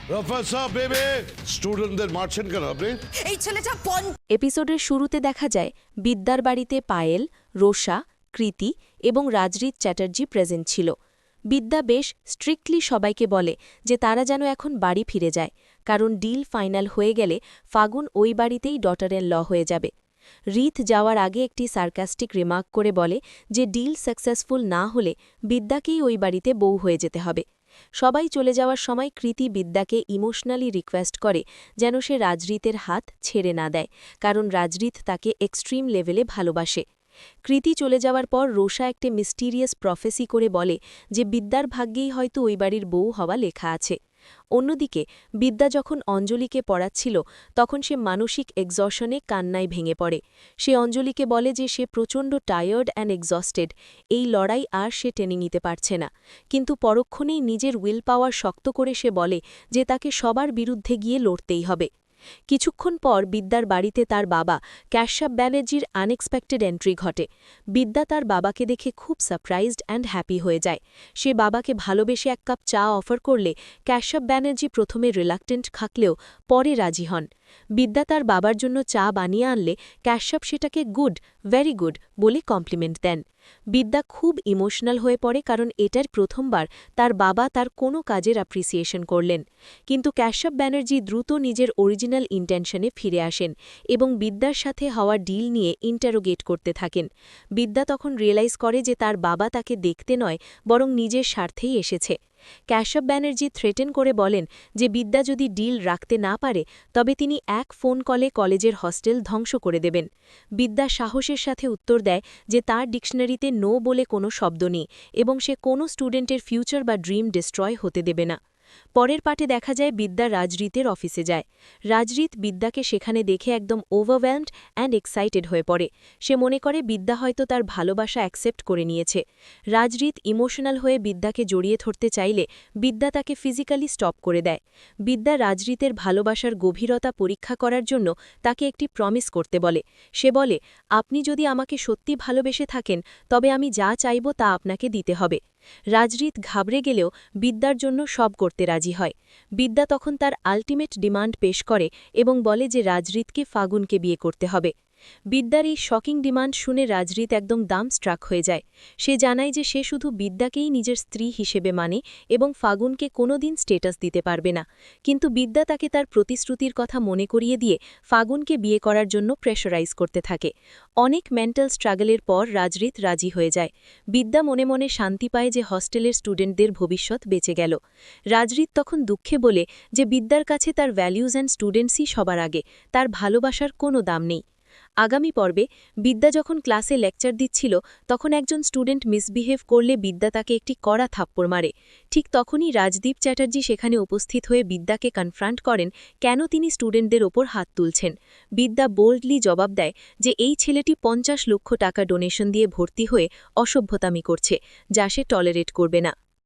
Professor বেবে স্টুডেন্টদের মারছেন কেন আপনি? এই ছেলেটা এপিসোডের শুরুতে দেখা যায় বিদ্যার বাড়িতে পায়েল, রোষা, কৃতি এবং রাজরিত চ্যাটার্জি প্রেজেন্ট ছিল। বিদ্যা বেশ স্ট্রিক্টলি সবাইকে বলে যে তারা যেন এখন বাড়ি ফিরে যায়, কারণ ডিল ফাইনাল হয়ে গেলে ফাগুন ওই বাড়িতেই ডটার ইন ল হয়ে যাবে। রিত যাওয়ার আগে একটি সার্কাস্টিক রিমার্ক করে বলে যে ডিল সাকসেসফুল না হলে বিদ্যাকেই ওই বাড়িতে বউ হয়ে যেতে হবে। সবাই চলে যাওয়ার সময় কৃতি বিদ্যাকে ইমোশনালি রিকোয়েস্ট করে যেন সে রাজরিতের হাত ছেড়ে না দেয়, কারণ রাজরিত তাকে এক্সট্রিম লেভেলে ভালোবাসে। কৃতি চলে যাওয়ার পর রোষা একটি মিস্টিরিয়াস প্রফেসি করে বলে যে বিদ্যার ভাগ্যেই হয়তো ওই বাড়ির বউ হওয়া লেখা আছে। অন্যদিকে বিদ্যা যখন অঞ্জলিকে পড়াচ্ছিল তখন সে মানসিক এক্সশনে কান্নায় ভেঙে পড়ে। সে অঞ্জলিকে বলে যে সে প্রচণ্ড টায়ার্ড অ্যান্ড এক্সস্টেড, এই লড়াই আর সে টেনে নিতে পারছে না। কিন্তু পরক্ষণেই নিজের উইল পাওয়ার শক্ত করে সে বলে যে তাকে সবার বিরুদ্ধে গিয়ে লড়তেই হবে। কিছুক্ষণ পর বিদ্যার বাড়িতে তার বাবা ক্যাশব ব্যানার্জির আনএক্সপেক্টেড এন্ট্রি ঘটে। বিদ্যা তার বাবাকে দেখে খুব সারপ্রাইজড অ্যান্ড হ্যাপি হয়ে যায়। সে বাবাকে ভালোবেসে এক কাপ চা অফার করলে ক্যাশব ব্যানার্জি প্রথমে রিলাক্টেন্ট থাকলেও পরে রাজি হন। বিদ্যা তার বাবার জন্য চা বানিয়ে আনলে ক্যাশব সেটাকে গুড, ভেরি গুড বলে কমপ্লিমেন্ট দেন। বিদ্যা খুব ইমোশনাল হয়ে পড়ে, কারণ এটার প্রথমবার তার বাবা তার কোনো কাজের অ্যাপ্রিসিয়েশন করলেন। কিন্তু ক্যাশব ব্যানার্জি দ্রুত নিজের অরিজিনাল ইন্টেনশনে ফিরে আসেন এবং বিদ্যার সাথে হওয়া ডিল নিয়ে ইন্টারোগেট করতে থাকেন। বিদ্যা তখন রিয়েলাইজ করে যে তার বাবা তাকে দেখতে নয় বরং নিজের স্বার্থেই এসেছে। ক্যাশব ব্যানার্জি থ্রেটেন করে বলেন যে বিদ্যা যদি ডিল রাখতে না পারে তবে তিনি এক ফোন কলে কলেজের হস্টেল ধ্বংস করে দেবেন। বিদ্যা সাহসের সাথে উত্তর দেয় যে তার ডিকশনারিতে নো বলে কোনো শব্দ নেই এবং সে কোনো স্টুডেন্টের ফিউচার বা ড্রিম ডিস্ট্রয় হতে দেবে না। পরের পার্টে দেখা যায় বিদ্যা রাজরিতের অফিসে যায়। রাজরিত বিদ্যাকে সেখানে দেখে একদম ওভারওয়েলমড অ্যান্ড এক্সাইটেড হয়ে পড়ে। সে মনে করে বিদ্যা হয়তো তার ভালোবাসা অ্যাকসেপ্ট করে নিয়েছে। রাজরিত ইমোশনাল হয়ে বিদ্যাকে জড়িয়ে ধরতে চাইলে বিদ্যা তাকে ফিজিক্যালি স্টপ করে দেয়। বিদ্যা রাজরিতের ভালোবাসার গভীরতা পরীক্ষা করার জন্য তাকে একটি প্রমিস করতে বলে। সে বলে, আপনি যদি আমাকে সত্যি ভালোবেসে থাকেন তবে আমি যা চাইব তা আপনাকে দিতে হবে। রাজরিত ঘাবড়ে গেলেও বিদ্যার জন্য সব করতে রাজি হয়। বিদ্যা তখন তার আল্টিমেট ডিমান্ড পেশ করে এবং বলে যে রাজরিতকে ফাগুনকে বিয়ে করতে হবে। বিদ্যার এই শকিং ডিমান্ড শুনে রাজরিত একদম দাম স্ট্রাক হয়ে যায়। সে জানায় যে সে শুধু বিদ্যাকেই নিজের স্ত্রী হিসেবে মানে এবং ফাগুনকে কোনোদিন স্টেটাস দিতে পারবে না। কিন্তু বিদ্যা তাকে তার প্রতিশ্রুতির কথা মনে করিয়ে দিয়ে ফাগুনকে বিয়ে করার জন্য প্রেশারাইজ করতে থাকে। অনেক মেন্টাল স্ট্রাগলের পর রাজরিত রাজি হয়ে যায়। বিদ্যা মনে মনে শান্তি পায় যে হস্টেলের স্টুডেন্টদের ভবিষ্যৎ বেঁচে গেল। রাজরিত তখন দুঃখে বলে যে বিদ্যার কাছে তার ভ্যালিউজ অ্যান্ড স্টুডেন্টসই সবার আগে, তার ভালোবাসার কোনো দাম নেই। আগামী পর্বে বিদ্যা যখন ক্লাসে লেকচার দিচ্ছিল তখন একজন স্টুডেন্ট মিসবিহেভ করলে বিদ্যা তাকে একটি কড়া থাপ্পড় মারে। ঠিক তখনই রাজদীপ চ্যাটার্জি সেখানে উপস্থিত হয়ে বিদ্যাকে কনফ্রান্ট করেন কেন তিনি স্টুডেন্টদের ওপর হাত তুলছেন। বিদ্যা বোল্ডলি জবাব দেয় যে এই ছেলেটি 50 লক্ষ টাকা ডোনেশন দিয়ে ভর্তি হয়ে অসভ্যতামি করছে, যা সে টলারেট করবে না।